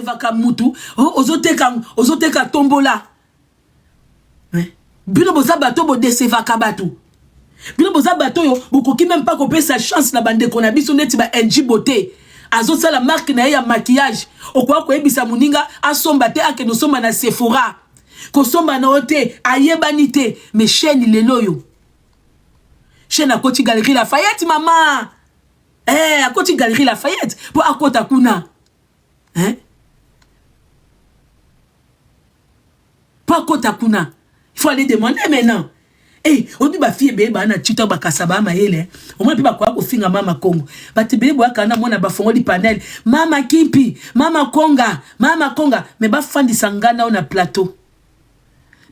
Vaka mutu, ozoteka tombola. Bino boza bato bo desevaka bato. Bino boza bato yo, bokoki même pas kopé sa chance na bande qu'on a biso neti ba NG beauté. Azo sa la marque na ya maquillage. Okwa ko ebisa muninga asomba te ake no somba na Sephora. Ko somba na ote ayebanite mais chaîne lelo yo. Chaîne à Koti Galerie Lafayette maman. À Koti Galerie Lafayette pour akota kuna. Hein? Pas kota kuna. Il faut aller demander maintenant. Eh, on dit ba fille beba na TikTok ba kasaba maele. Au moins ba kwa ko finga mama Kongo. Ba tebele bo kana mona ba fongo di panel. Mama Kimpi, mama Konga, mais ba fandi sangana na plateau.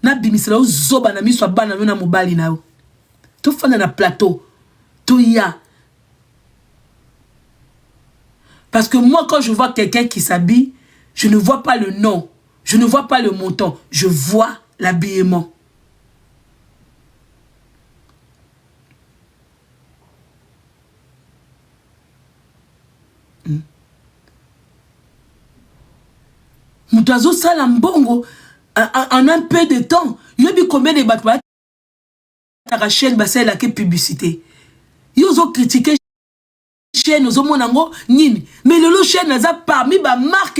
Na bimisela o zoba na miso bana na mobali nao. To fanda na plateau. To ya. Parce que moi quand je vois quelqu'un qui s'habille, je ne vois pas le nom, je ne vois pas le montant, je vois l'habillement. Moutazo Salambongo en un peu de temps. Il y a combien de bâtiments à la chaîne basée la publicité. Ils ont critiqué chaîne aux monango nini. Mais le chaîne n'a parmi ba marque.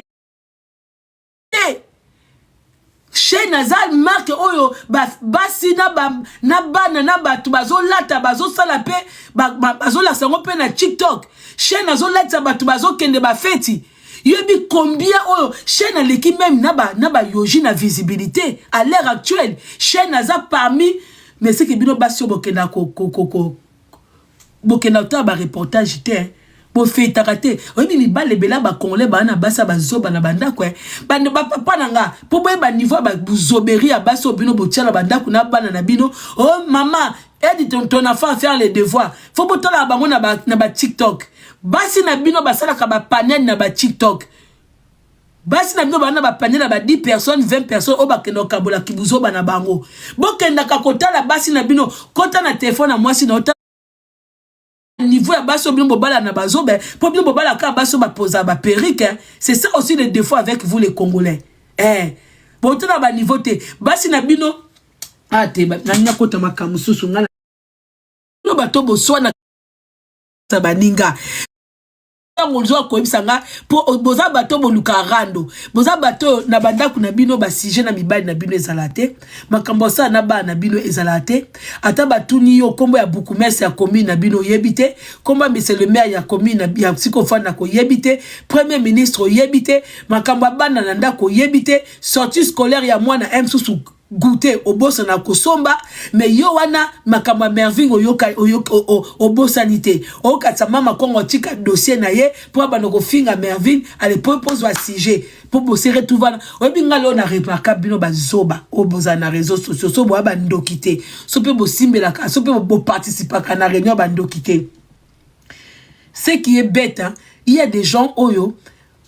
Chaîne n'a marque oyo basi na bana na batu bazo lata bazo salape bazo la sango pe na TikTok. Chaîne nazo lata batu bazo kende ba feti. Yebi combien oh chaîne à l'équipe même naba yoji na visibilité à l'heure actuelle chaîne naza parmi mais c'est que bino basio bokena bokena ta ba reportage té bo fait taraté obi mi ba lebela ba congolais ba na basa ba zoba na banda ko ba ne ba papa nanga po boye ba niveau ba zoberi a baso bino botiala banda kuna bana na bino oh maman aide ton enfant à faire les devoirs faut botala bango na ba TikTok. Basi na bino basala ka ba panel na ba TikTok. Basi na bino bana ba panel na ba 10 personnes, 20 personnes o ba kendo kabola kibuzo bana bango. Bokenda ka kotala basi na bino kota na téléphone na mwasi na ota niveau ya baso bino bobala na bazo ben po bino bobala ka baso ba posa ba perruque hein. C'est ça aussi le défaut avec vous les Congolais. Botala ba niveau te basi na bino te na nya kota makamususu ngala. No bato bo swana baninga ngolzo ko ebisanga po boza bato boluka rando boza bato na bandaku na bino ba sujet na mibali na bino ezalate makambo sa na ba na bino ezalate ata batuni yo kombo ya bukumese ya commune na bino yebite kombo monsieur le maire ya commune ya sikofana ko yebite premier ministre yebite makambo bana na ndako yebite sortie scolaire ya mwana msusu goûter au boss na kosomba mais yo wana makamba merving au boss sanité o katsa mama kongo tika dossier na ye pour banoko finga merving ale propose wa sujet pour bosser retrouver o binga lo na remarquable bino bazoba o boza na réseaux sociaux so bo ba ndokité so pe bo simbela ka so pe bo participer ka na réunion ba ndokité. Ce qui est bête hein, il y a des gens oyo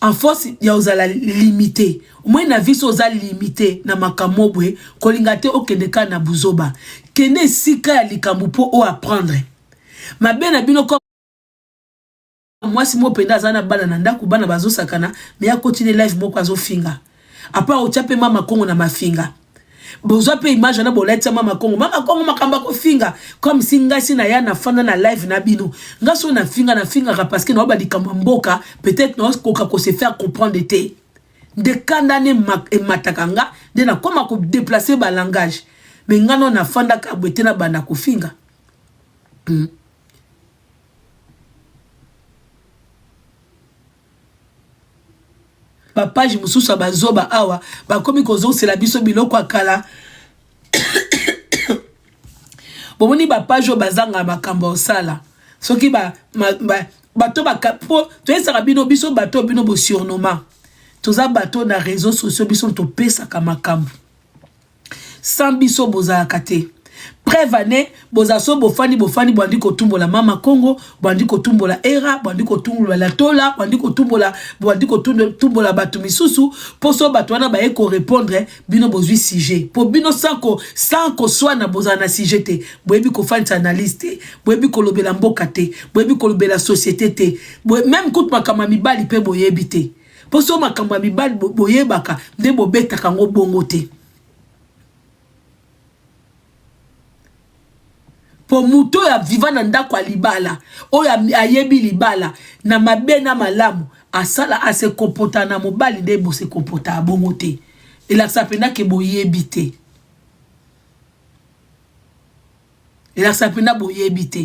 en force il y a osala limité moi na vie oza limité na makamobwe kolingate okendeka na buzoba kene sika ya likambu po o apprendre mabe na bino ko moi si mo penda zana bana na ndaku bana bazo sakana mais ya continue live moko azo finga apa o chape mama Kongo na mafinga bozo pe image na boleta mama Kongo makamba ko finga comme singa sina ya na fana na live na bino ngaso na finga parce que na ba likambo mboka peut-être no ko se faire comprendre té de kandane matakanga de na koma ko déplacer ba langage mais ngano na fanda ka bwete na bana ko finga ba page mususu bazoba awa ba komi kozo c'est la biso biloko akala bomoni ba page bazanga makambo sala soki bato po to esaka bino biso bato bino bo surnommant toza bato na réseaux sociaux biso to pesa ka makambo sans biso boza kate prévané bozaso bofani bandi ko tumbola mama Kongo bandi ko tumbola era bandi ko tumbola la tola bandi ko tumbola batu misusu poso batu wana ba eko répondre bino bozui sujet po bino sans ko soit na bozana sujet te boyebi ko fanta analyste boyebi ko lobela mboka te boyebi ko lobela société te même kout makama mibali pe boyebi te Poso makambo mibali boyebaka nde bobetaka ngo bongo te. Po muto ya viva na ndako ya libala, o ya ayebi libala, na mabe na malamu, asala ase kompota na mobali nde bo se kompota bongo te. Et là ça pena ke boyebi te. Et là ça pena boyebi te.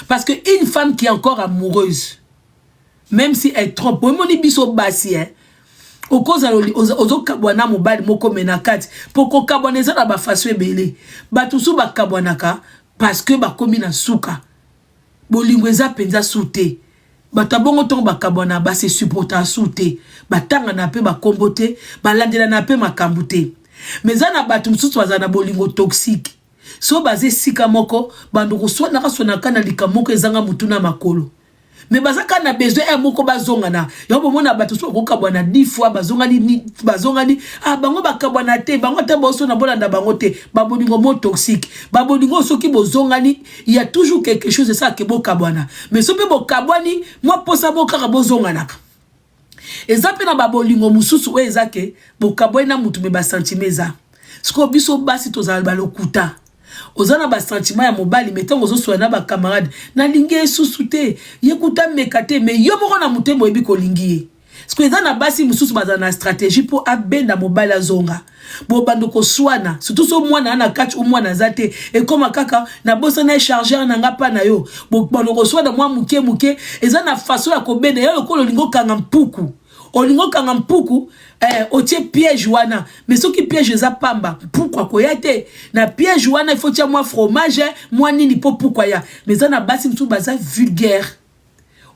Parce que une femme qui est encore amoureuse, même si elle trompe, moi moni biso basi hein. Au cause ozo kabwana mobali moko menakati poko kabwaneza na ba faso ebele. Batusu ba kabwanaka parce que ba komi na suka. Bolingweza penza sute. Batabongo ton ba kabwana ba se supporta sute. Batanga na pe ba kombote, ba landela na pe makambute. Mais zana batu msusu wazana bolingo toxique. So baze sika moko bandoko so na kasona kana likamoko ezanga mutuna makolo. Mais bazaka na besoin e moko bazongana. Yobo mona batu so ko kabwana 10 fois bazongani ah bango bakabwana te bango te boso na bolanda bango te babolingo mo toxique babolingo soki bozongani il y a toujours quelque chose de ça que bo kabwana mais so pe bo kabwani moi posa bo kaka bozongana ezape na babolingo mususu we ezake bo kabwana mutu me ba sentimeza sko biso basi tozala balokuta ozana ba sentiment ya mobali metango zo soana ba camarade na lingi susu te yekuta mekate me yo moko na mutembo ebi ko lingi sko ezana basi mususu bazana stratégie pour abenda mobali azonga bo bandoko swana surtout so mwana na catch ou mwana zate et comme kaka na bosa na chargeur na ngapa na yo bo bandoko swana mwa muke ezana façon ya ko benda yo ko lingo kanga mpuku olingo kanga mpuku otie piège wana mais soki piège eza pamba pourquoi koya te na piège wana il faut tia moi fromage moi nini po pourquoi ya mais ça na basi mtu baza vulgaire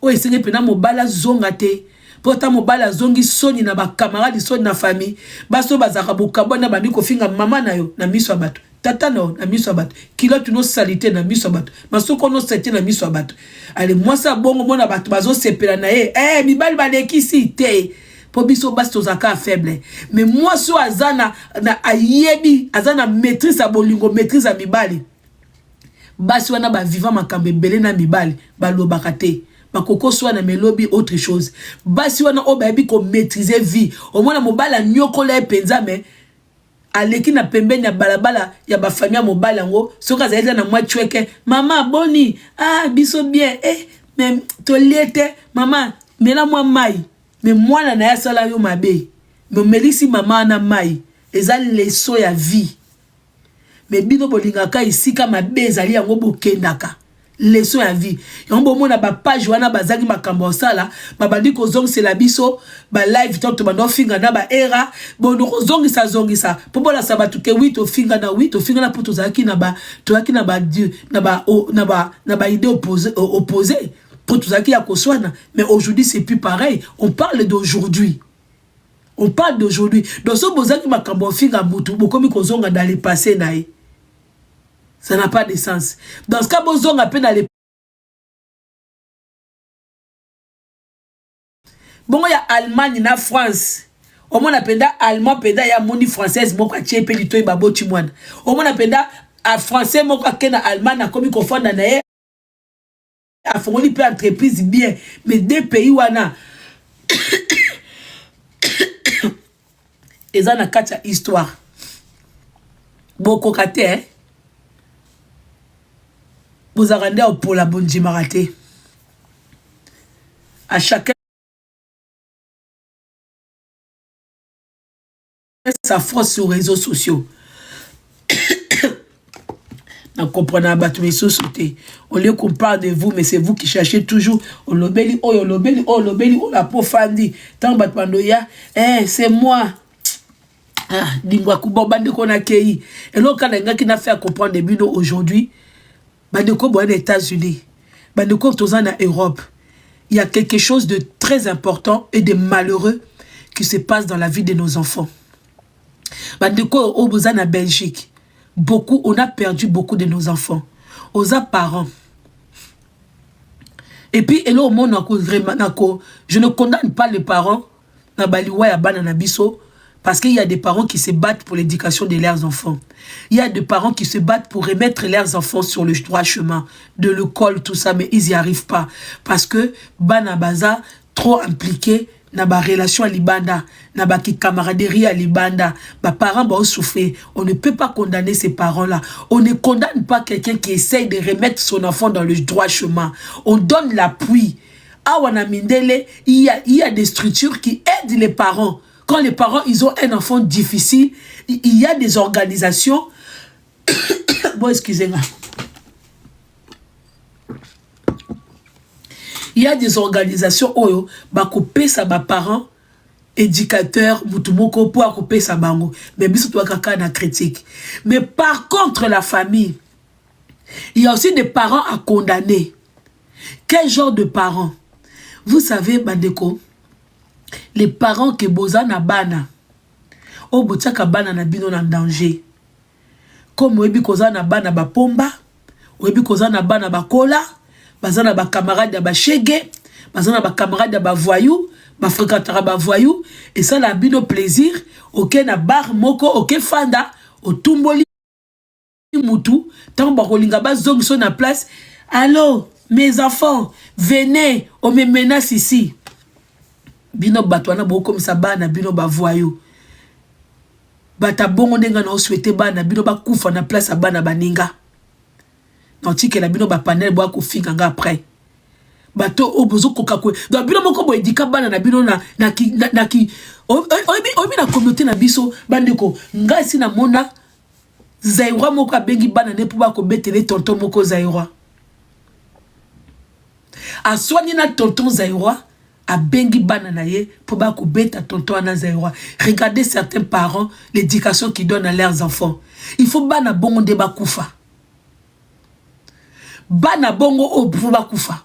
o esenge pena mobala zonga te pota mobala zongi soni na ba camarade soni na famille baso bazaka bokabona bandi ko finga mama na yo na miso bato tata no na miso bato kilo tuno salité na miso bato masoko no salité na miso bato allez moi ça bongo mona bato bazo sepela na ye mibali balekisi te po biso basi tozaka faible mais moi so azana na ayebi azana maîtrise a bolingo maîtrise a mibali basi wana ba vivant makambe belé na mibali balobaka te bakoko so na melobi autre chose basi wana obayebi ko maîtriser vie au moins na mobala nyokola penza mais aleki na pembeni ya balabala ya ba famille mobala ngo soka zaida na mwa chweke mama boni biso bien mais to liete mama mela mwa mai mais moi na ya sala yo mabe mais melisi mama na mai ezali leso ya vie mais bino bolingaka isika mabe ezali yango bokendaka leso ya vie yombo mona ba page wana bazaki makambo sala babandi ko zongisa biso ba live to bando finga na ba era bondo ko zongisa popola sabatu ke 8 ofinga na poto zaki na ba toaki na ba dieu na ba idée opposée pour tout ça qui a koswana mais aujourd'hui c'est plus pareil on parle d'aujourd'hui donc so bozaki makambo finga mutu bokomi kozonga dans le passé nae ça n'a pas de sens dans ce cas bozonga pe dans le bongo ya Allemagne na France au moins napenda allemand penda ya moni française moko atie pe litoyi baboti mwana au moins napenda a français moko akena allemand na komi kofanda nae a fongoli pe entreprise bien mais deux pays wana eza na kati ya histoire boko kate bozaka nde opola bondimaka te à chacun sa force sur les réseaux sociaux. On comprend pas tous les sociétés. Au lieu qu'on parle de vous, mais c'est vous qui cherchez toujours. On l'obélit, la profandi. Tant batmandoya, c'est moi. Dingwa kubobande qu'on a accueilli. Et l'autre quand les qui n'a fait comprendre des buts aujourd'hui, bandeko bon les États-Unis, bandeko tozana en Europe. Il y a quelque chose de très important et de malheureux qui se passe dans la vie de nos enfants. Bandeko au Bozan à Belgique. Beaucoup, on a perdu beaucoup de nos enfants. Aux parents. Et puis, et là, au monde, je ne condamne pas les parents parce qu'il y a des parents qui se battent pour l'éducation de leurs enfants. Il y a des parents qui se battent pour remettre leurs enfants sur le droit chemin, de l'école, tout ça, mais ils n'y arrivent pas. Parce que, Banabaza, trop impliqué na ba relation à libanda, na ba camaraderie à libanda, ba parents ba souffrir. On ne peut pas condamner ces parents-là. On ne condamne pas quelqu'un qui essaye de remettre son enfant dans le droit chemin. On donne l'appui. À Wanamindele, il y a des structures qui aident les parents. Quand les parents ils ont un enfant difficile, il y a des organisations. Bon, excusez-moi. Il y a des organisations oyo ba couper ça ba parents éducateurs mutumoko pour couper ça bango mais biso to kaka na critique. Mais par contre la famille, il y a aussi des parents à condamner. Quel genre de parents? Vous savez bandeko, les parents que bozana bana o botiaka bana na bino na danger. Comme oyebi kozana bana ba pomba, oyebi kozana bana ba kola, bazana ba camarade ba chege, bazana ba camarade ba voyou, ba fréquentera ba voyou, et ça la bino plaisir, ok na bar moko, ok fanda, o tumboli mutu, tant ba kolinga ba zongso na place. Allô, mes enfants, venez, on me menace ici. Bino batwana bo comme ça bana bino ba voyou. Bata bongo ndenga na souhaité bana bino ba kufa na place a bana baninga. Nanti la bino ba panel bo ko finga nga après. Bato obozo kokakwe. Donc bino moko bo edika bana na bino na ki obi na communauté na biso bandeko nga si na mona Zaïra moko bengi bana ne pouba ko betele tonton moko Zaïra. A soigné na tonton Zaïra a bengi bana na ye pour ba ko beta tonton na Zaïra. Regardez certains parents l'éducation qu'ils donnent à leurs enfants. Il faut bana bongo de ba kufa. Bana bongo o pouba kufa.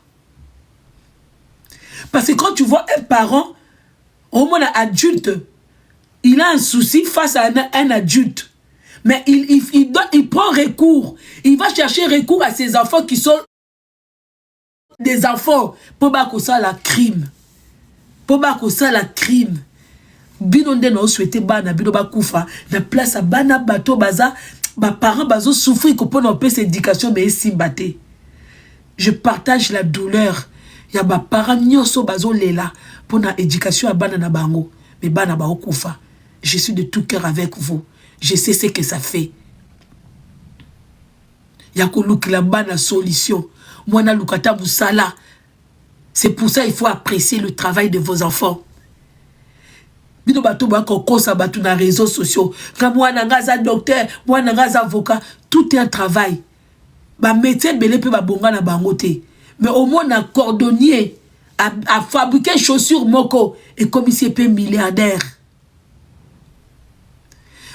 Parce que quand tu vois un parent, au moins un adulte, il a un souci face à un adulte. Mais il prend recours. Il va chercher recours à ses enfants qui sont des enfants. Pour que ça la crime. Pour que ça la crime. Binonde no souhaité bana bino ba kufa na place à bana bato baza ba parents bazo souffrir ko pona pe cette éducation mais simbate. Je partage la douleur. Il y a des parents qui bazo lela pour la éducation à bana na bango mais bana ba okufa. Je suis de tout cœur avec vous. Je sais ce que ça fait. Il y a ko lukila bana solution. Mwana lukata musala. C'est pour ça il faut apprécier le travail de vos enfants. Bino bato ba ko kosa batu na réseaux sociaux. Ka mwana ngaza docteur, mwana ngaza avocat, tout est un travail. Ba métier belé pe ba bonga na bango te. Mais au moins, un cordonnier a fabriqué chaussures moko et comme il est milliardaire.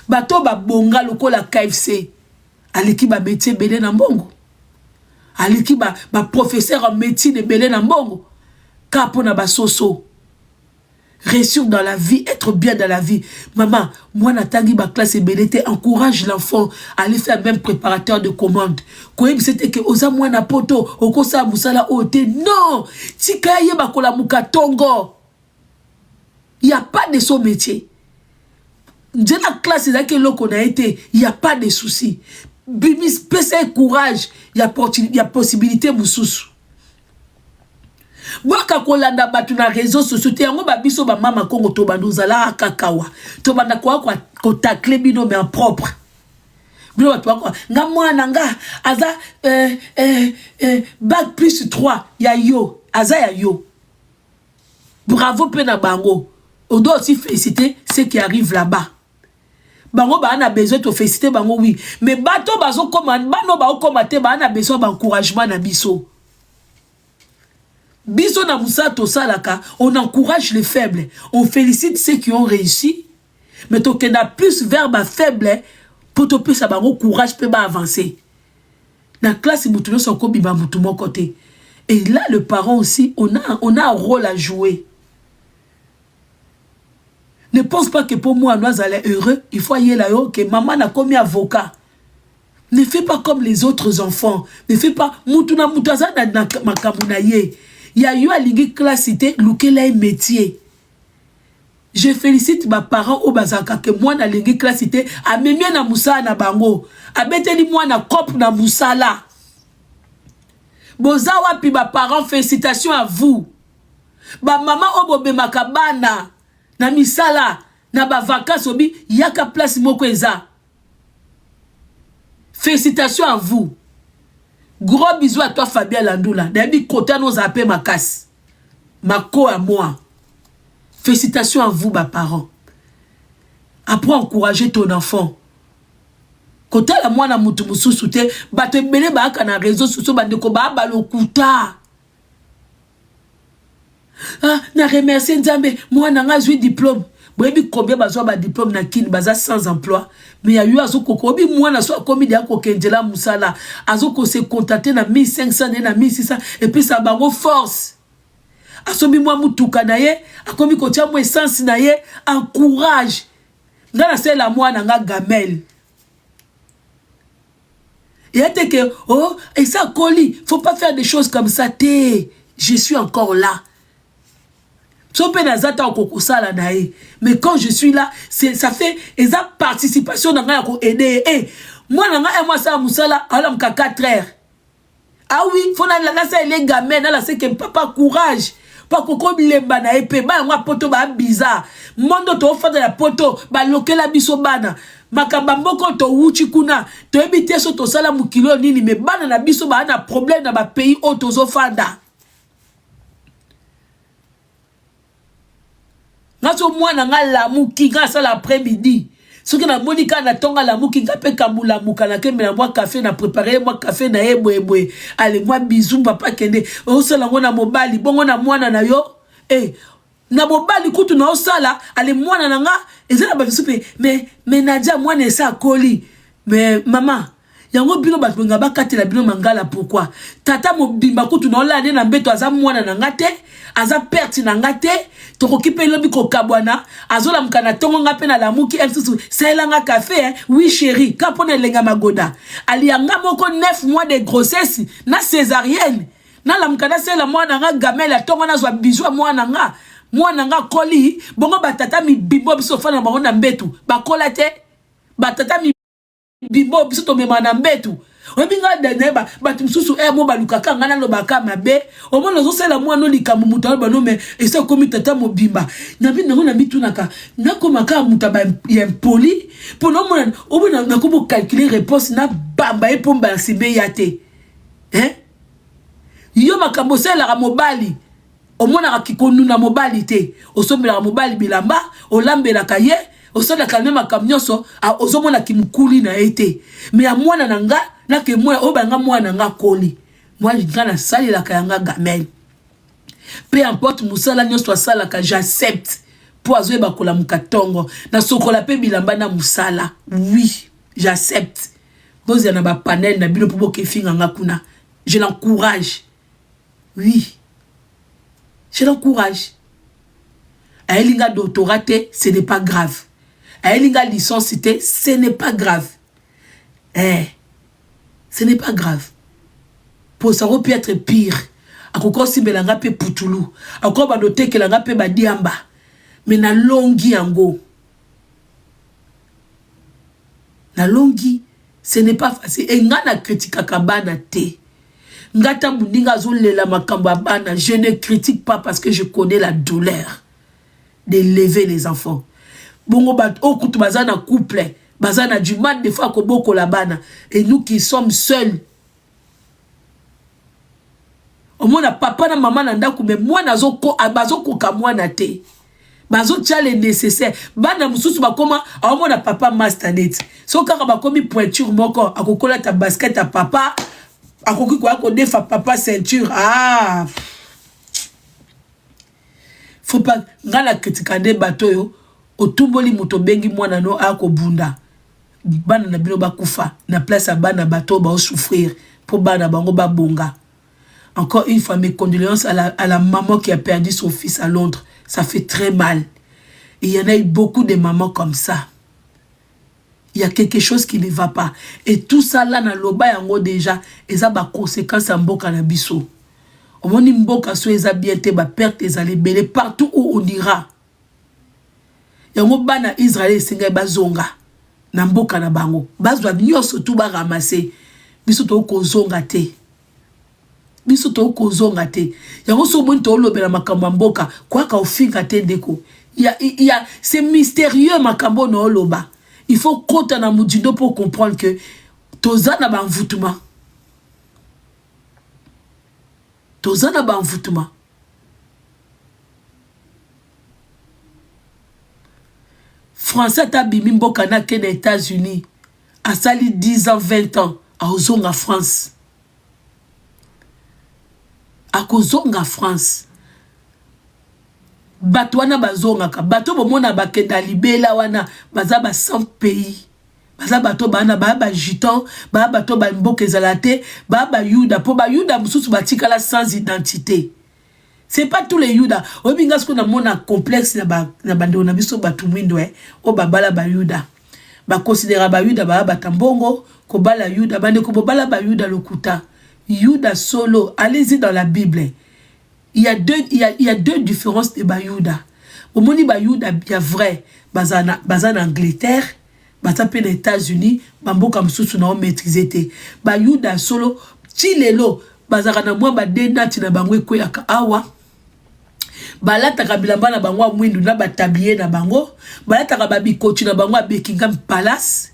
Bato ba bonga loko la KFC. Aleki ba métier belé na mbongo. Aleki ba professeur en médecine belé na mbongo. Kapona ba soso. Réussir dans la vie, être bien dans la vie. Maman, moi, Natangi, ma classe ébélité, encourage l'enfant à aller faire même préparateur de commande. Quand c'était que, osa moi na poto, okosa musala ote, non! Tikaye bakola muka tongo. Il n'y a pas de son métier. Dans la classe, c'est là que l'on a été, il n'y a pas de soucis. Bimis, pèse courage, il y a possibilité, moussous. Waka kolanda batu na réseaux sociaux te yango ba biso ba mama kongo to banduzala kakawa to banda kwa ko takle bino mais en propre bino batu kwa nga mwana nga aza bac plus 3 ya yo aza ya yo bravo pe na bango on doit aussi féliciter ceux qui arrivent là-bas bango ba na besoin de féliciter bango oui mais bato bazo commande bano ba okomate ba na besoin d'encouragement na biso. Biso na musato salaka, on encourage les faibles, on félicite ceux qui ont réussi, mais to kena plus vers ma faible pour te plus avoir courage pour avancer. La classe mutuno soko bima mutumo côté. Et là le parent aussi, on a un rôle à jouer. Ne pense pas que pour moi nous allons heureux, il faut y aller là que maman a commis avocat. Ne fais pas comme les autres enfants. Ne fais pas mutuna mutaza na makamunaye. Il y a eu à l'Igui classité, l'oukel un métier. Je félicite mes parents au bazaka que moi na l'Igui classité, a même na moussa na bango, a beteli moi na cop na moussa là. Bozawa pi mes parents, félicitations à vous. Ba mama obobe makabana na misala na ba vacances obi yaka place moko eza. Félicitations à vous. Gros bisous à toi Fabien Landoula. D'ailleurs côté nous appelle ma casse. Ma co à moi. Félicitations à vous mes parents. Après encourager ton enfant. Côté la moi na mutu mususu te bato ebele ba kana réseau sociaux bandeko ba balokuta. Ah, na remercier Nzambe, moi na zui diplôme. Boyebi combien bazwa ba diplôme na kin baza sans emploi. Mais ya yu azoko kobi moi na so komi dia ko kenjela musala. Azoko se contacter na 1500 na 1600 et puis ça bango force. Asobi moi mutuka na ye, akomi ko tia moi essence na ye, encourage. Ngana c'est la moi na nga gamel. Et était que oh, et ça colis, faut pas faire des choses comme ça té. Je suis encore là. Mais quand je suis là, ça fait une participation dans la aider. Moi, moi, ça, Moussala, alors, 4 heures. Ah oui, il faut que les gamins, là, c'est que papa, courage. Pas que comme les bana épée, moi, poto, bizarre. Mondo, to offre de la poto, loke la biso bana. Makabamboko, to wuchi kuna, to ebite so to sala mukilo nini, mais bana na biso bana problème dans ma pays, otozo fanda. Naso mwana nga lamuki nga sa l'après-midi. Ce que na monika na tonga lamuki nga pe kamula muka na kembe na moi café na préparer moi café na ebwe. Allez moi bisou papa kende. O sala ngona mobali bongo na mwana na yo. Na mobali kutu na osala allez mwana na nga ezala ba bisupe mais Nadia mwana esa koli. Mais maman yango bino bato nga bakatela bino mangala pourquoi tata mobimba kutu na ola na mbeto aza mwana na ngate aza perte na ngate tokoki pe lobi ko kabwana azola mkana tongo ngape na lamuki elsusu selanga café oui chérie kapona lenga magoda alianga moko 9 mois de grossesse na césarienne na la mkana sela mwana nga gamela tongo na zwa bisou mwana nga koli bongo batata mi bimbo biso fana bango na mbetu bakola te batata mi bimbo biso to mema na mbetu obinga daneba batumsusu mo balukaka ngana lo bakama be omona zo sela mwana likamu muta ba no me esa komi tata mobimba na bina ngona bitunaka nakomaka mutaba ya poli pono mona obona nakobo calculer réponse na bamba e pomba sibe yate yo makambo sela ra mobali omona ka kikonu na mobali te osombela mobali bilamba olambela kaye osala kalema kamnyoso ozomona kimukuli na ete mais a mwana nanga na ke moi obanga mwana nga koli moi ngana sali la kayanga gamel peu importe musala nyoso sala ka j'accepte pour azoe bakola mukatongo na sokola pe bilamba na musala oui j'accepte bozi na ba panel na bino pour ke finga nga kuna je l'encourage oui je l'encourage a elinga doctorat ce n'est pas grave. A elinga licence, ce n'est pas grave. Ce n'est pas grave. Pour ça, on peut être pire. A koko si belanga pe putulu. A koko ba note ke langa pe badiamba. Mais na longi yango. Na longi, ce n'est pas facile. Et ngana critique kabana te. Ngata mundinga zolela makambo abana. Je ne critique pas parce que je connais la douleur d'élever les enfants. Bongo bat okutu bazana couple bazana du mal des fois ko boko la bana et nous qui sommes seuls au moins papa na maman na ndako mais moi nazoko bazoko ka mwana te bazo tia le nécessaire bana mususu bakoma au moins papa masternet so kaka bakomi pointure moko akokola ta basket à papa akoki ko defa papa ceinture faut pas ngala kritikande bato yo otumboli muto bengi mwana no ako bunda bana na bino bakufa na place à bana bato ba souffrir pour bana bango ba bonga. Encore une fois mes condoléances à la maman qui a perdu son fils à Londres, ça fait très mal. Et il y en a eu beaucoup de mamans comme ça. Il y a quelque chose qui ne va pas et tout ça là na loba yango déjà eza ba conséquences en mboka na biso. Omoni mboka so eza bien te ba perte ezali belé partout où on ira. Yango bana Israël singa bazonga na mboka na bango bazwa nyoso tout ba ramasser biso to ko zonga te biso to kozonga te yango so bon to lobela makambo mboka kwa ka ofinga te ndeko c'est mystérieux makambo no loba il faut kota na mudindo pour comprendre que tozana ba mvutuma Français ta bimi mboka na ke na États-Unis a sali 10 ans 20 ans a ozonga France a kozonga France bato wana bazongaka bato bomona bakenda libela wana baza ba 100 pays baza bato bana ba gitan ba bato ba mboka ezala te ba yuda po ba yuda mususu batikala sans identité. C'est pas tous les yuda obinga ce qu'on a mona complexe na bando na biso batu mwindo o babala ba yuda ba considérer ba yuda ba batambongo ko bala yuda bande ko bala ba yuda lokuta yuda solo. Allez-y dans la Bible. Il y a deux différences de Bayouda. Au moni Bayouda bien vrai, bazana Angleterre, bazape les États-Unis, bamboka msusu na maîtriser te. Bayouda solo chilelo bazara na mwa badena tina bangwe kweyaka awa. Balata kabilamba na bangwa mwindu na batablier na bango, balata kababikoti na bangwa Buckingham Palace,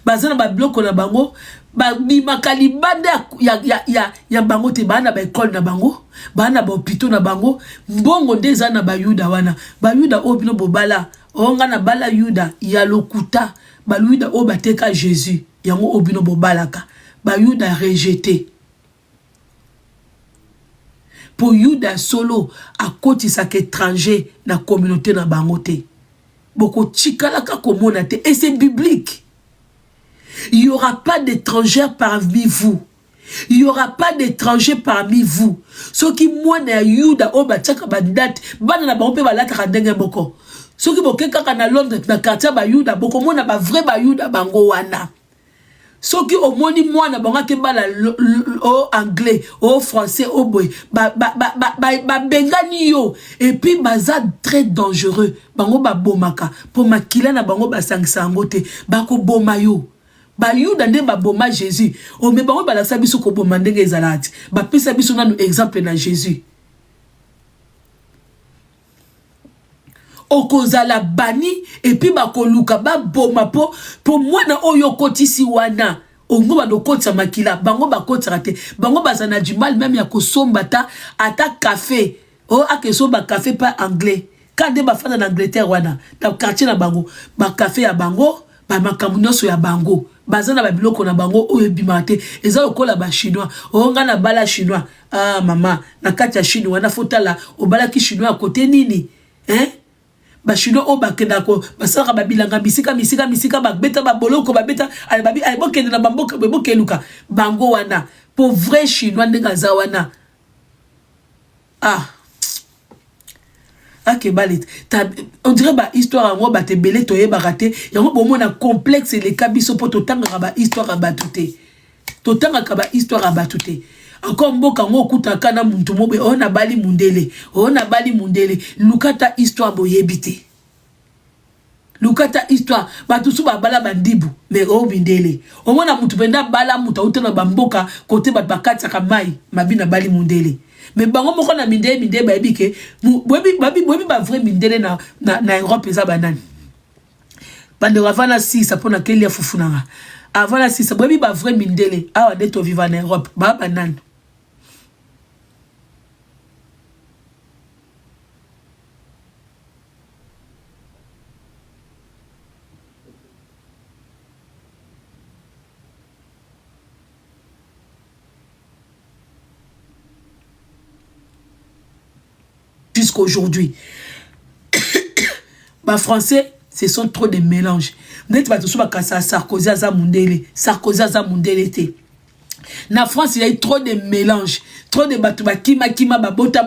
bazana ba bloko na bango. Ba bimakali banda ya bango te bana ba école na bango bana ba hôpital na bango mbongo ndeza na bayuda wana bayuda obino bobala onga na bala yuda ya lokuta bayuda o bateka Jésus yango obino bobalaka bayuda rejeté pour yuda solo à côté sa étranger na communauté na bango te boko chikalaka komona te et c'est biblique. Il n'y aura pas d'étrangers parmi vous. Il n'y aura pas d'étrangers parmi vous. Ce qui moi na yuda oba tchaka bandate bana na bango pe balata kadenge boko. Ce qui boke kaka na Londres na quartier ba yuda boko mona ba vrai ba yuda bango wana. Ce qui au moni moi na bango ke bala au anglais, au français, au boy ba bengani yo et puis baza très dangereux. Bango ba bomaka pour makila na bango ba sangisa ngote ba ko boma yo. Ba yuda nde ba boma Jésus o me bango bala sabiso ko boma ndenge ezalati ba pesa biso na exemple na Jésus o kozala bani et puis ba ko luka ba boma po mwana oyo kotisi wana ongo ba dokotsa makila bango ba kotsa te bango bazana du mal même ya ko somba ata café o akeso ba café pas anglais quand ba fana na Angleterre wana na quartier na bango ba café ya bango ba makambo nyonso ya bango bazana ba biloko na bango oyo bimate eza lokola ba chinois onga na bala chinois ah mama na kati ya chinois na fotala obala ki chinois côté nini ba chinois o bakenda ko basaka ba bilanga misika ba beta ba boloko ba beta ale babi ale bokende na bamboka bokeluka bango wana pour vrai chinois ndenga za wana Ok, balit. On dirait ba histoire en ba te belé toye baraté. Yango bomo na complexe les kabiso poto tanga ba histoire abatute. To tanga ka ba histoire abatute. Encore mboka ngo kuta kana muntu mobe ona bali mundele. Ona bali mundele. Lukata histoire boyebite. Lukata histoire batu su ba bala bandibu mais o bindele. O mona muntu benda bala muta utena bamboka côté bat bakatsa kamai mabina bali mundele. Mais bango moko na minde ba ebike bobi ba vrai mindele na Europe eza banani bande wavana si ça pona kelia fufunanga avant si ça bobi ba vrai mindele awa de to vivre en Europe ba banani jusqu'aujourd'hui. Bah français, ce sont trop de mélanges. Net ba tosuba kasa Sarkozy aza mundele te. Na France, il y a eu trop de mélanges. Trop de batuba kima bota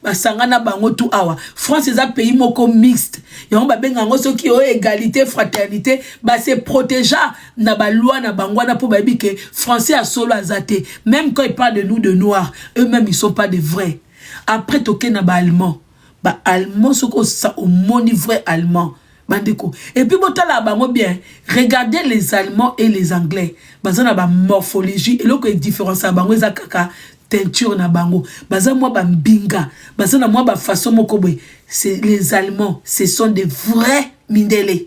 basangana bango tout awa. France est un pays moko mixte. Yango ba benga ngo soki o égalité, fraternité, ba se protéger na ba loi na bangwana pour ba bike français a solo azate. Même quand ils parlent de nous de noirs, eux-mêmes ils sont pas des vrais. Après toke na ba allemand. Ba allemand soko sa au moni vrai allemand. Bandeko. Et puis botala bango bien, regardez les Allemands et les Anglais. Bazana ba morphologie et loko différence bango za kaka teinture na bango baza moi ba mbinga baza na moi ba façon moko boy. C'est les Allemands, ce sont des vrais mindele.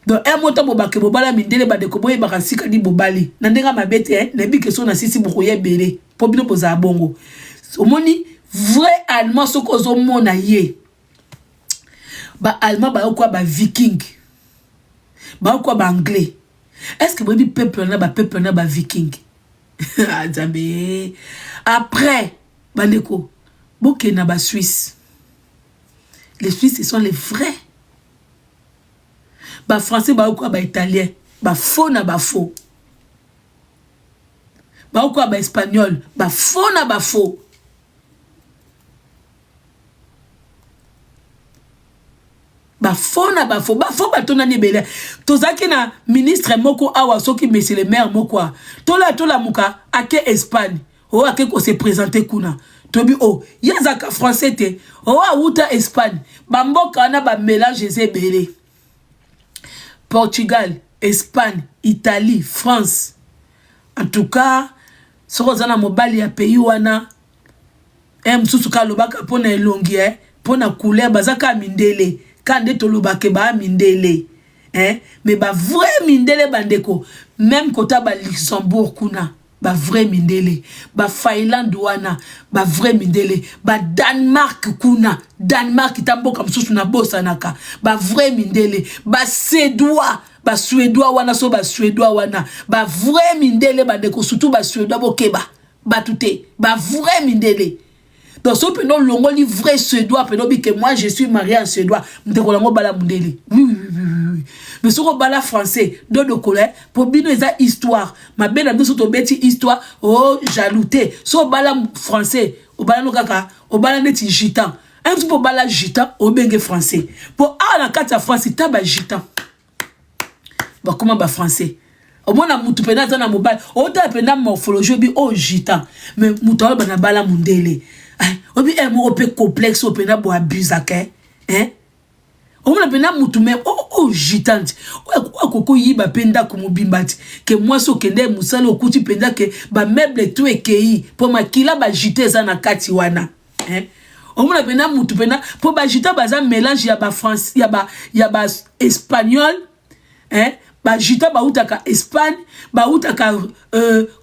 Donc un moto bobake bobala mindele ba de ko boye ba sika di bobali na ndenga mabete na bi question na sisi bokoye belé po bino poza bongo omoni vrai allemand soko zo mona ye ba allemand ba quoi ba viking ba quoi ba anglais. Est-ce que bobi peuple na ba viking Azambe après bandeko boke na ba Suisse. Les Suisses, ce sont les vrais. Bah français, bah quoi, bah italien, bah faux na bah faux. Bah quoi, bah espagnol, bah faux na bah faux. Bah faux na bah faux, bah faux bah ton année belle. Tozaki na ministre moko awa soki monsieur le maire moko. Tola muka ake Espagne. Oh ake ko se présenter kuna. Tobi oh yazaka français te oh outa Espagne bamboka na ba mélange zebele Portugal, Espagne, Italie, France. En tout cas soko zana mobali ya pays wana msusu ka lobaka pona elongi pona couleur bazaka mindele kande to lobake ba mindele mais ba vrai mindele bandeko même kota ba Luxembourg kuna ba vrai mindele ba Finlande wana ba vrai mindele ba Danemark kuna Danemark tamboka msusu na bosa naka ba vrai mindele ba Suédois wana so ba Suédois wana ba vrai mindele bandeko surtout ba Suédois bokeba ba touté ba vrai mindele. Donc so peno longoli vrai Suédois peno bi que moi je suis marié en Suédois ndeko lango bala mindele oui. Mais ce qu'on bala français dans le colère pour bien eza histoire ma belle amie sur ton bêti histoire oh jalouté so bala français au bala no kaka au bala neti gitan un petit peu bala gitan au bengue français pour la carte à France taba gitan bah comment ba français au moins na mutu pena na mobile au ta pena morphologie bi oh gitan mais mutu ba na bala mundele obi mo pe complexe au pena bo abusaka on a pena mutu me oh gitante koko yiba penda ko mobimbati que moi so kende musala okuti penda que ba meuble tout ekei pour makila ba jité za na kati wana on a pena mutu pena pour ba jita baza mélange ya ba France ya ba espagnol ba jita ba utaka Espagne ba utaka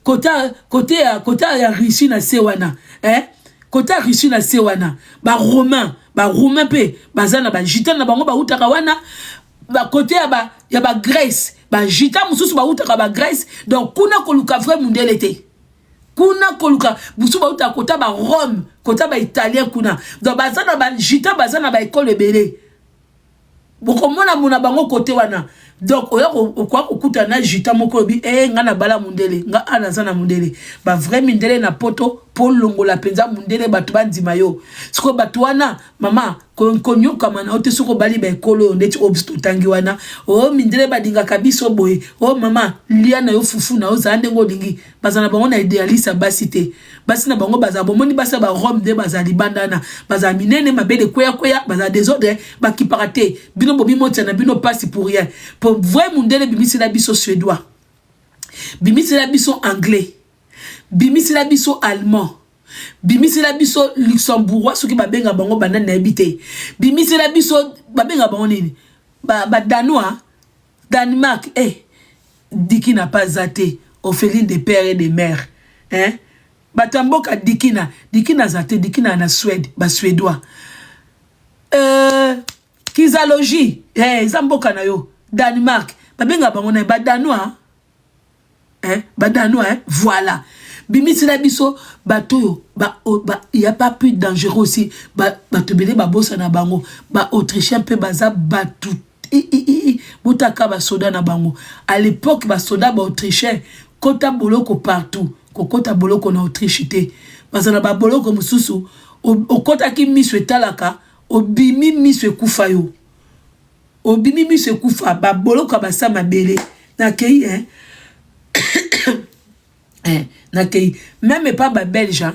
côté ya Russie na sewana côté Russie na sewana ba romain pe bazana ba jita na bango ba utaka wana ba côté ya ba Grèce ba jita mususu ba utaka ba Grèce donc kuna koluka vrai mundele te kuna koluka mususu ba utaka côté ba Rome côté ba italien kuna donc bazana ba jita bazana ba école belé bokomona mona bango côté wana donc oya okwa okuta na jita moko bi ngana bala mundele nga ana zana mundele ba vrai mindele na poto po longola penza mundele batu bandima yo siko batu wana mama konyo kama na ote siko bali ba ekolo ndeti obsto tangi wana mindele badinga kabiso boye mama lia na yo fufu na ozande ngolingi bazana bango na idealisa basite basi na bango baza bomoni basa ba Rome de baza libandana baza minene mabele koya baza désordre ba kiparate bino bobi moti na bino passe pour rien pour vrai mundele bimisi la biso suédois bimisi la biso anglais bimisi la biso allemand bimisi la biso luxembourgeois soki babenga bango banana na habité bimisi la biso babenga bango nini ba danois Danemark diki n'a pas zaté orpheline de père et de mère batamboka dikina zaté dikina na Suède ba suédois kizalogie zamboka na yo Danemark babenga bango na ba danois voilà bimisi la biso bato y a pas plus dangereux aussi bato belé ba bossa na bango ba autrichien pe baza batu butaka ba soda na bango à l'époque ba soda ba autrichien kota boloko partout kokota boloko na Autriche te bazana ba boloko mususu okota ki miso etalaka obimi miso ekufa yo obimi miso ekufa ba boloko ba sama belé na kei nakei même pas ba belge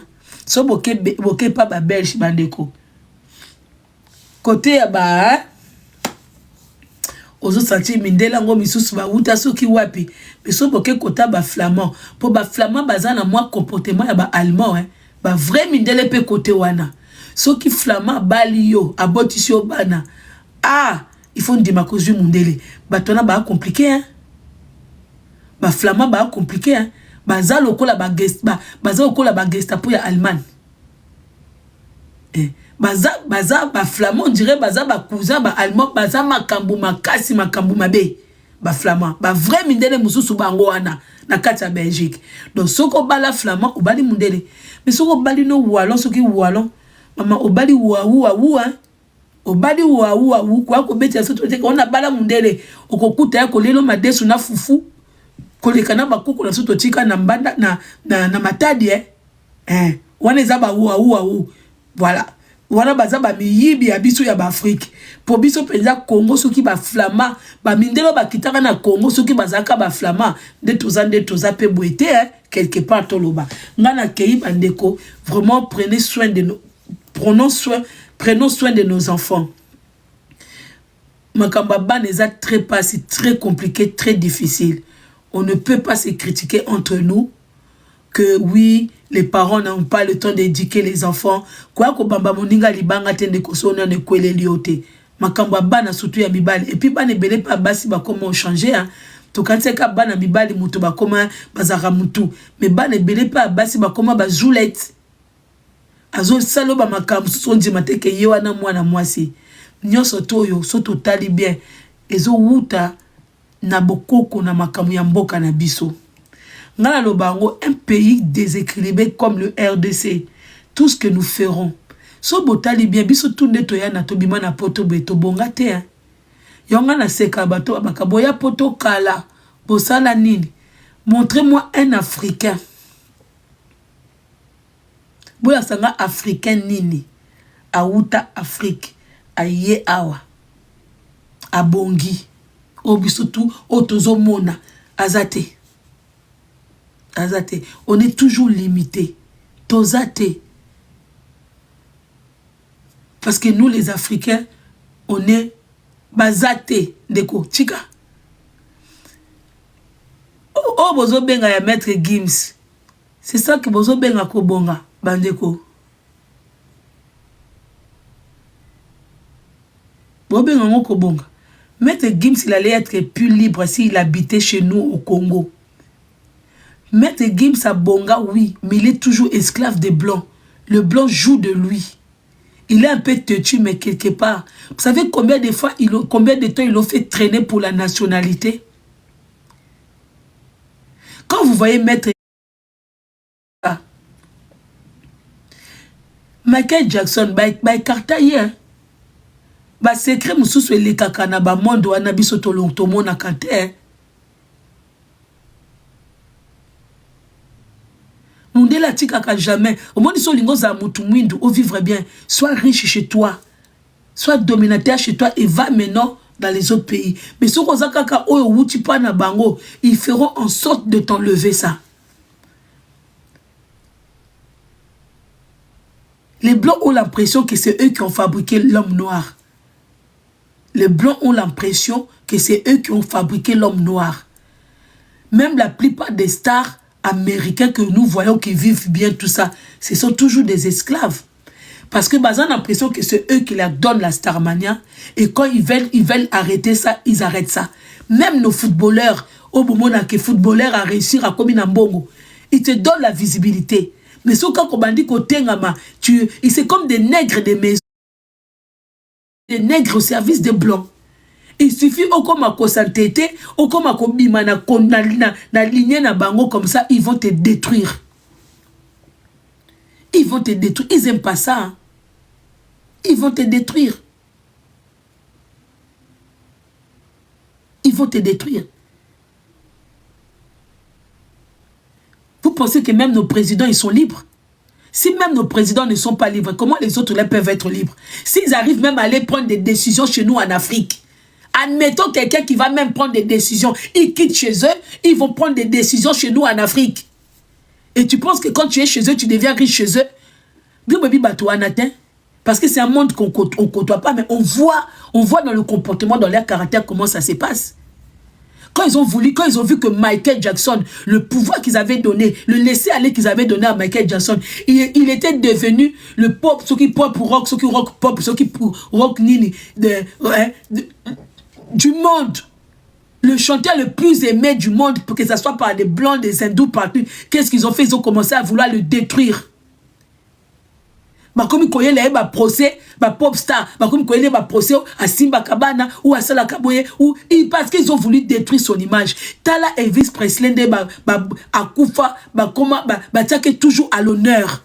so boke pas ba belge bandeko côté ya ba ozo senti mindela ngo misusu ba uta soki wapi biso boke kota ba flamand po ba flamand bazana moi comportement ya ba allemand ba vrai mindele pe côté wana soki flamand bali yo abotisi yo bana il faut ndima kozwi mundele batona ba compliqué ba flamand ba compliqué baza lokola ba gestapo ya Allemagne baza ba flamand dirait baza ba cousin ba allemand baza makambu makasi makambu mabe ba flamand ba vrai mindele mususu bango wana na kati ya Belgique donc soko bala flamand obali mundele mais soko bali no wallon soki wallon mama obali obali kwa ko beti soto te on a bala mundele okokuta ya kolelo madesu na fufu kolekana bakoko na soto tika na mbanda na matadi wana za ba voilà wana baza ba miyibi ya biso ya ba Afrique po biso penza Congo soki ba flama ba mindelo ba kitaka na Congo soki bazaka ba flama de toza pe boité quelque part toloba ngana kei bandeko vraiment prenons soin de nos enfants. Makamba baneza très passé, très compliqué, très difficile. On ne peut pas se critiquer entre nous que oui, les parents n'ont pas le temps d'éduquer les enfants. Quoi que bamba moninga libanga tende kosona ne kwele liote. Makamba bana surtout ya mibali. Et puis bana belé pa basi ba comment changer to kanseka bana mibali mutu ba comment bazara mutu. Mais bana belé pa basi ba comment ba joulette. Azo salo ba makambu sondi mateke yewa na mwana mwasi. Nyoso toyo soto tali bien. Ezo wuta na bokoko na makamu ya mboka na biso. Ngala lobango, un pays déséquilibré comme le RDC. Tout ce que nous ferons. So botali bien, biso tunde toya na tobima na poto beto bonga te. Yonga na seka bato bakaboya poto kala. Bosala nini? Montrez-moi un Africain. Boya sanga Africain nini? Aouta Afrique. Aye awa. Abongi. Obisotu otozo mona. Azate. Azate. On est toujours limité. Tozate. Parce que nous les Africains, on est bazate. Deko. Chika. Oh, bozo benga ya maître Gims. C'est ça que bozo benga ko bonga. Bandeko. Bozo benga ngoko bonga. Maître Gims, il allait être plus libre s'il habitait chez nous au Congo. Maître Gims a bonga, oui, mais il est toujours esclave des Blancs. Le Blanc joue de lui. Il est un peu têtu, mais quelque part. Vous savez combien de fois, combien de temps ils l'ont fait traîner pour la nationalité? Quand vous voyez Maître Michael Jackson, by Cartaye, ba secret mususu elekaka na ba monde wana biso tomona kante mundela tikaka jamais au monde so lingo za mutu mwindu au vivre bien, sois riche chez toi, sois dominateur chez toi et va maintenant dans les autres pays. Mais so koza kaka oyo wuti pa na bango, ils feront en sorte de t'enlever ça. Les Blancs ont l'impression que c'est eux qui ont fabriqué l'homme noir. Les Blancs ont l'impression que c'est eux qui ont fabriqué l'homme noir. Même la plupart des stars américains que nous voyons qui vivent bien tout ça, ce sont toujours des esclaves. Parce que ils ont l'impression que c'est eux qui leur donnent la starmania. Et quand ils veulent arrêter ça, ils arrêtent ça. Même nos footballeurs, au moment où les footballeurs a réussi à commettre un bongo, ils te donnent la visibilité. Mais ce quand on dit c'est comme des nègres des maisons. Des nègres au service des Blancs. Il suffit au comme à s'entêter, au comme à bima na lignée na bango comme ça, ils vont te détruire. Ils vont te détruire. Ils aiment pas ça. Hein. Ils vont te détruire. Ils vont te détruire. Vous pensez que même nos présidents, ils sont libres? Si même nos présidents ne sont pas libres, comment les autres là peuvent être libres? S'ils arrivent même à aller prendre des décisions chez nous en Afrique, admettons quelqu'un qui va même prendre des décisions, ils quittent chez eux, ils vont prendre des décisions chez nous en Afrique. Et tu penses que quand tu es chez eux, tu deviens riche chez eux? Parce que c'est un monde qu'on ne côtoie pas, mais on voit dans le comportement, dans leur caractère, comment ça se passe. Quand ils ont vu que Michael Jackson, le pouvoir qu'ils avaient donné, le laisser-aller qu'ils avaient donné à Michael Jackson, il était devenu le pop, ceux qui pop rock, ceux qui rock pop, ceux qui rock nini, du monde. Le chanteur le plus aimé du monde, pour que ce soit par des blancs, des hindous, partout. Qu'est-ce qu'ils ont fait? Ils ont commencé à vouloir le détruire. Comme il y a un procès, un pop star, comme il y a un procès à Simba Kabana ou à Salah Kaboye, parce qu'ils ont voulu détruire son image. Tala Elvis Presley, à Koufa, toujours à l'honneur.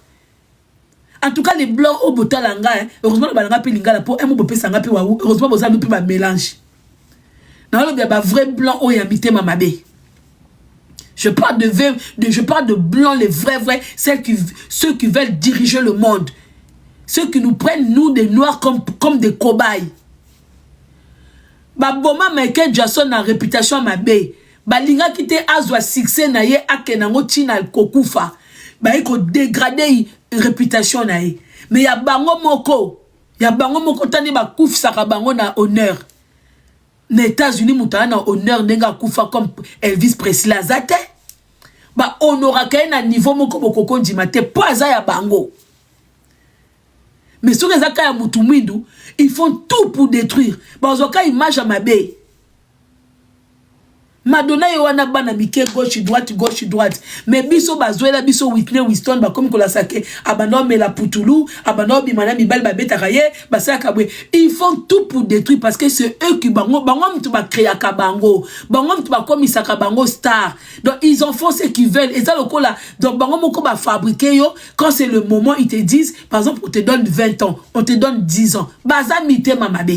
En tout cas, les blancs au Botalanga, heureusement, les blancs Lingala pour un mot Sanga, heureusement, vous avez un mélange. Dans le vrai blanc, où il y a habité Mamabé. Je parle de blancs, les vrais, ceux qui veulent diriger le monde. Ceux qui nous prennent, nous, des noirs, comme des cobayes. Boma Michael Jackson a réputation à Mabé. Linga qui te azwa succès na ye akenango tina kokufa. Iko dégrader réputation na ye. Mais ya bango moko tani ba kouf saka bango na honneur. Les États-Unis mutana na honneur nenga kufa comme Elvis Presley azate. Honora kay na niveau moko bokoko ndimate po aza ya bango. Mais sur les accords à Moutoumidou, ils font tout pour détruire. Parce que image à Mabé. Madonna yowana bana mike gauche droite. Mais biso bazoela biso Whitney Houston comme kola sake abandon mais la Poutoulou, abandon bimana mibal babeta kaye, basa kabwe. Ils font tout pour détruire parce que c'est eux qui bango mtu ba créa kabango. Bango mtu ba komisa kabango star. Donc ils en font ce qu'ils veulent et ça le kola. Donc bango moko ba fabriquer yo quand c'est le moment ils te disent par exemple on te donne 20 ans, on te donne 10 ans. Baza mité mamabe.